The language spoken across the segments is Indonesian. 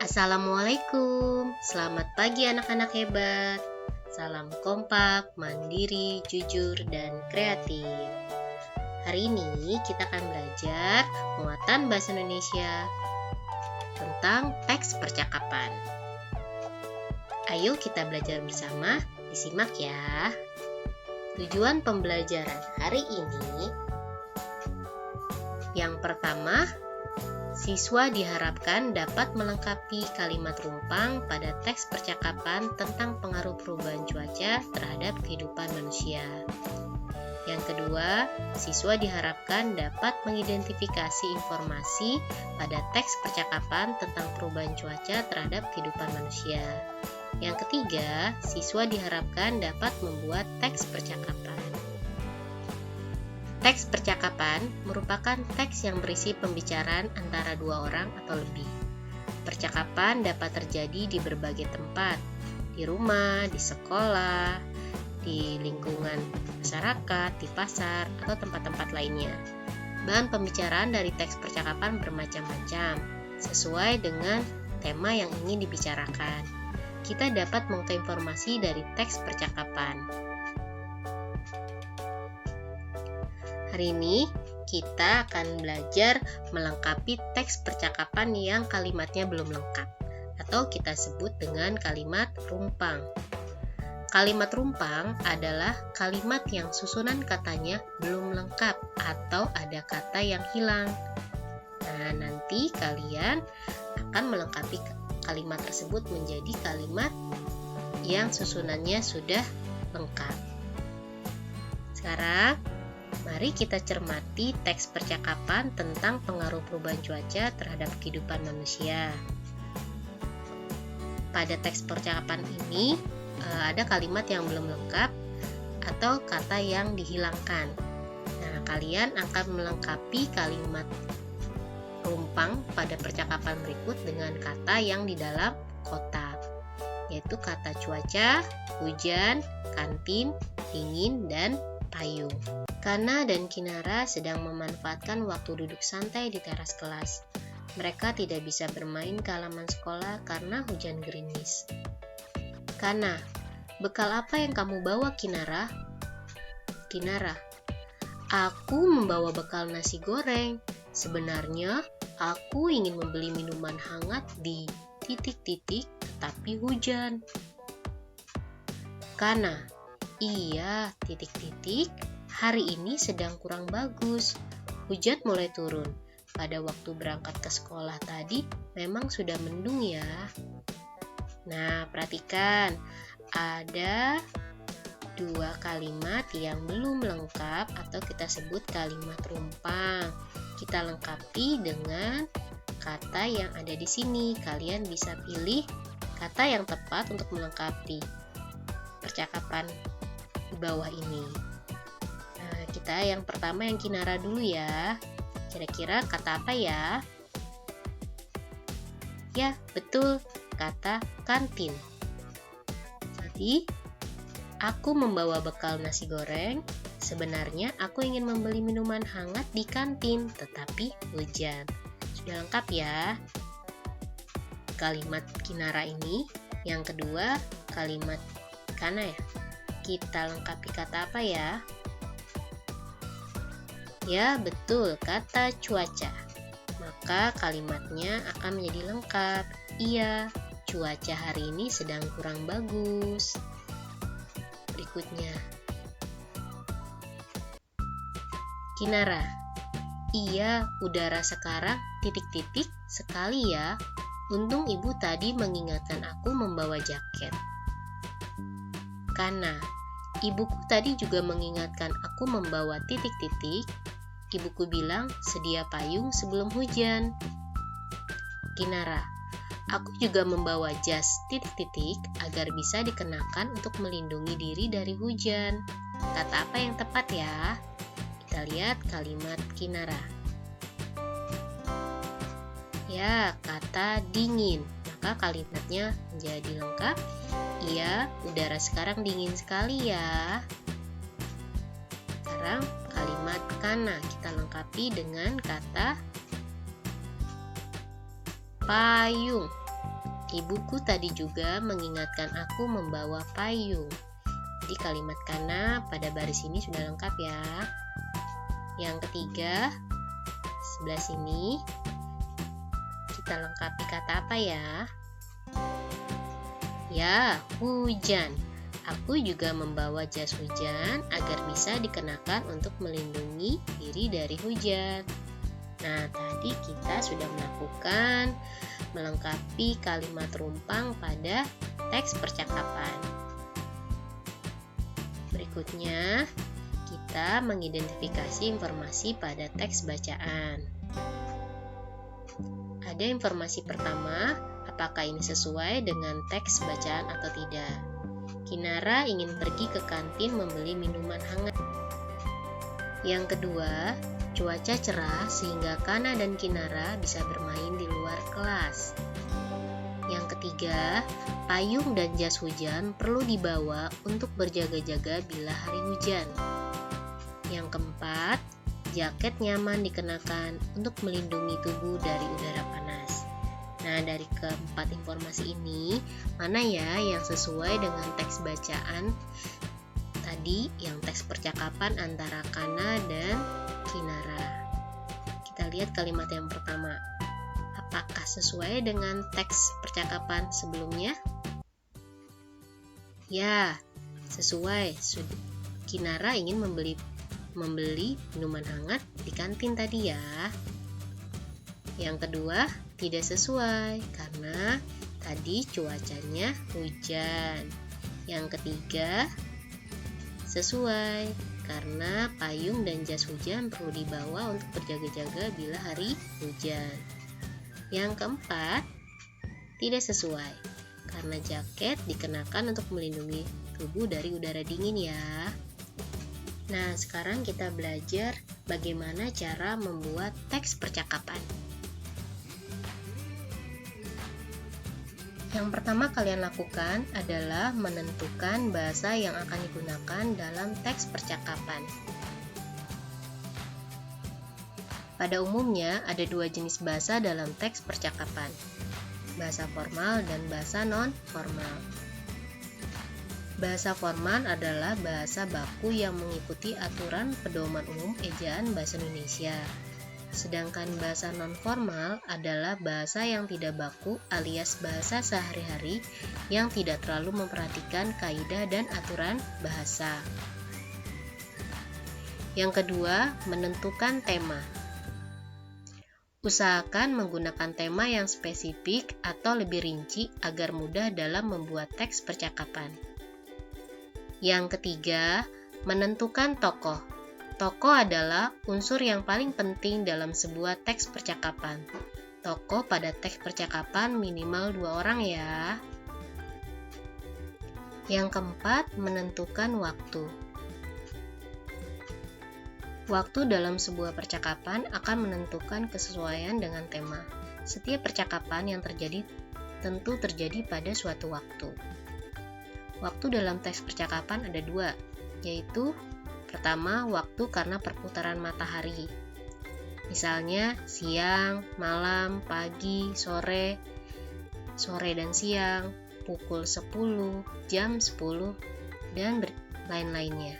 Assalamualaikum, selamat pagi anak-anak hebat. Salam kompak, mandiri, jujur, dan kreatif. Hari ini kita akan belajar muatan bahasa Indonesia tentang teks percakapan. Ayo kita belajar bersama, disimak ya. Tujuan pembelajaran hari ini, yang pertama, siswa diharapkan dapat melengkapi kalimat rumpang pada teks percakapan tentang pengaruh perubahan cuaca terhadap kehidupan manusia. Yang kedua, siswa diharapkan dapat mengidentifikasi informasi pada teks percakapan tentang perubahan cuaca terhadap kehidupan manusia. Yang ketiga, siswa diharapkan dapat membuat teks percakapan. Teks percakapan merupakan teks yang berisi pembicaraan antara dua orang atau lebih. Percakapan dapat terjadi di berbagai tempat, di rumah, di sekolah, di lingkungan masyarakat, di pasar, atau tempat-tempat lainnya. Bahan pembicaraan dari teks percakapan bermacam-macam, sesuai dengan tema yang ingin dibicarakan. Kita dapat mengutip informasi dari teks percakapan. Hari ini kita akan belajar melengkapi teks percakapan yang kalimatnya belum lengkap, atau kita sebut dengan kalimat rumpang. Kalimat rumpang adalah kalimat yang susunan katanya belum lengkap atau ada kata yang hilang. Nah, nanti kalian akan melengkapi kalimat tersebut menjadi kalimat yang susunannya sudah lengkap. Sekarang, mari kita cermati teks percakapan tentang pengaruh perubahan cuaca terhadap kehidupan manusia. Pada teks percakapan ini, ada kalimat yang belum lengkap atau kata yang dihilangkan. Nah, kalian akan melengkapi kalimat rumpang pada percakapan berikut dengan kata yang di dalam kotak, yaitu kata cuaca, hujan, kantin, dingin, dan payung. Kana dan Kinara sedang memanfaatkan waktu duduk santai di teras kelas. Mereka tidak bisa bermain ke halaman sekolah karena hujan gerimis. Kana, bekal apa yang kamu bawa, Kinara? Kinara, aku membawa bekal nasi goreng. Sebenarnya, aku ingin membeli minuman hangat di ... tetapi hujan. Kana, iya ... hari ini sedang kurang bagus. Hujan mulai turun. Pada waktu berangkat ke sekolah tadi memang sudah mendung ya. Nah, perhatikan, ada dua kalimat yang belum lengkap atau kita sebut kalimat rumpang. Kita lengkapi dengan kata yang ada di sini. Kalian bisa pilih kata yang tepat untuk melengkapi percakapan di bawah ini. Nah, kita yang pertama yang Kinara dulu ya. Kira-kira kata apa ya? Ya, betul, kata kantin. Jadi, aku membawa bekal nasi goreng. Sebenarnya aku ingin membeli minuman hangat di kantin, tetapi hujan. Sudah lengkap ya kalimat Kinara ini. Yang kedua, kalimat Kana ya. Kita lengkapi kata apa ya? Ya, betul, kata cuaca. Maka kalimatnya akan menjadi lengkap. Iya, cuaca hari ini sedang kurang bagus. Berikutnya, Kinara, iya, udara sekarang ... sekali ya. Untung ibu tadi mengingatkan aku membawa jaket. Kana, ibuku tadi juga mengingatkan aku membawa ... Ibuku bilang sedia payung sebelum hujan. Kinara, aku juga membawa jas ... agar bisa dikenakan untuk melindungi diri dari hujan. Kata apa yang tepat ya? Kita lihat kalimat Kinara. Ya, kata dingin. Maka kalimatnya menjadi lengkap. Iya, udara sekarang dingin sekali ya. Sekarang kalimat Kana kita lengkapi dengan kata payung. Ibuku tadi juga mengingatkan aku membawa payung. Jadi kalimat kana pada baris ini sudah lengkap ya. Yang ketiga, sebelah sini kita lengkapi kata apa ya? Ya, hujan. Aku juga membawa jas hujan agar bisa dikenakan untuk melindungi diri dari hujan. Nah, tadi kita sudah melakukan melengkapi kalimat rumpang pada teks percakapan. Berikutnya, kita mengidentifikasi informasi pada teks bacaan. Ada informasi pertama, apakah ini sesuai dengan teks bacaan atau tidak? Kinara ingin pergi ke kantin membeli minuman hangat. Yang kedua, cuaca cerah sehingga Kana dan Kinara bisa bermain di luar kelas. Yang ketiga, payung dan jas hujan perlu dibawa untuk berjaga-jaga bila hari hujan. Yang keempat, jaket nyaman dikenakan untuk melindungi tubuh dari udara panas. Nah, dari keempat informasi ini, mana ya yang sesuai dengan teks bacaan tadi, yang teks percakapan antara Kana dan Kinara? Kita lihat kalimat yang pertama. Apakah sesuai dengan teks percakapan sebelumnya? Ya, sesuai. Kinara ingin membeli minuman hangat di kantin tadi ya. Yang kedua, tidak sesuai karena tadi cuacanya hujan. Yang ketiga, sesuai karena payung dan jas hujan perlu dibawa untuk berjaga-jaga bila hari hujan. Yang keempat, tidak sesuai karena jaket dikenakan untuk melindungi tubuh dari udara dingin ya. Nah, sekarang kita belajar bagaimana cara membuat teks percakapan. Yang pertama kalian lakukan adalah menentukan bahasa yang akan digunakan dalam teks percakapan. Pada umumnya, ada dua jenis bahasa dalam teks percakapan, bahasa formal dan bahasa non-formal. Bahasa formal adalah bahasa baku yang mengikuti aturan pedoman umum ejaan bahasa Indonesia. Sedangkan bahasa non-formal adalah bahasa yang tidak baku alias bahasa sehari-hari yang tidak terlalu memperhatikan kaidah dan aturan bahasa. Yang kedua, menentukan tema. Usahakan menggunakan tema yang spesifik atau lebih rinci agar mudah dalam membuat teks percakapan. Yang ketiga, menentukan tokoh. Tokoh adalah unsur yang paling penting dalam sebuah teks percakapan. Tokoh pada teks percakapan minimal 2 orang ya. Yang keempat, menentukan waktu. Waktu dalam sebuah percakapan akan menentukan kesesuaian dengan tema. Setiap percakapan yang terjadi tentu terjadi pada suatu waktu. Waktu dalam teks percakapan ada 2, yaitu pertama, waktu karena perputaran matahari. Misalnya siang, malam, pagi, sore dan siang, pukul 10, jam 10, dan lain-lainnya.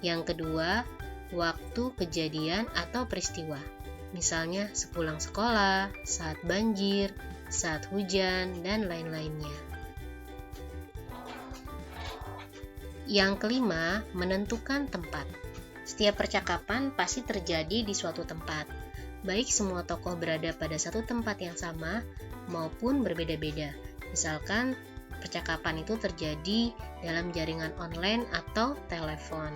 Yang kedua, waktu kejadian atau peristiwa. Misalnya sepulang sekolah, saat banjir, saat hujan, dan lain-lainnya. Yang kelima, menentukan tempat. Setiap percakapan pasti terjadi di suatu tempat, baik semua tokoh berada pada satu tempat yang sama maupun berbeda-beda. Misalkan percakapan itu terjadi dalam jaringan online atau telepon.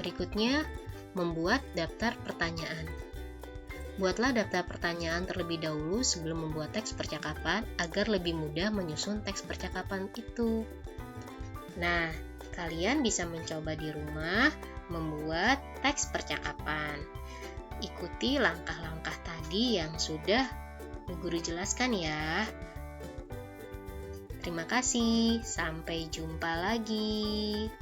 Berikutnya, membuat daftar pertanyaan. Buatlah daftar pertanyaan terlebih dahulu sebelum membuat teks percakapan agar lebih mudah menyusun teks percakapan itu. Nah, kalian bisa mencoba di rumah membuat teks percakapan. Ikuti langkah-langkah tadi yang sudah guru jelaskan ya. Terima kasih, sampai jumpa lagi.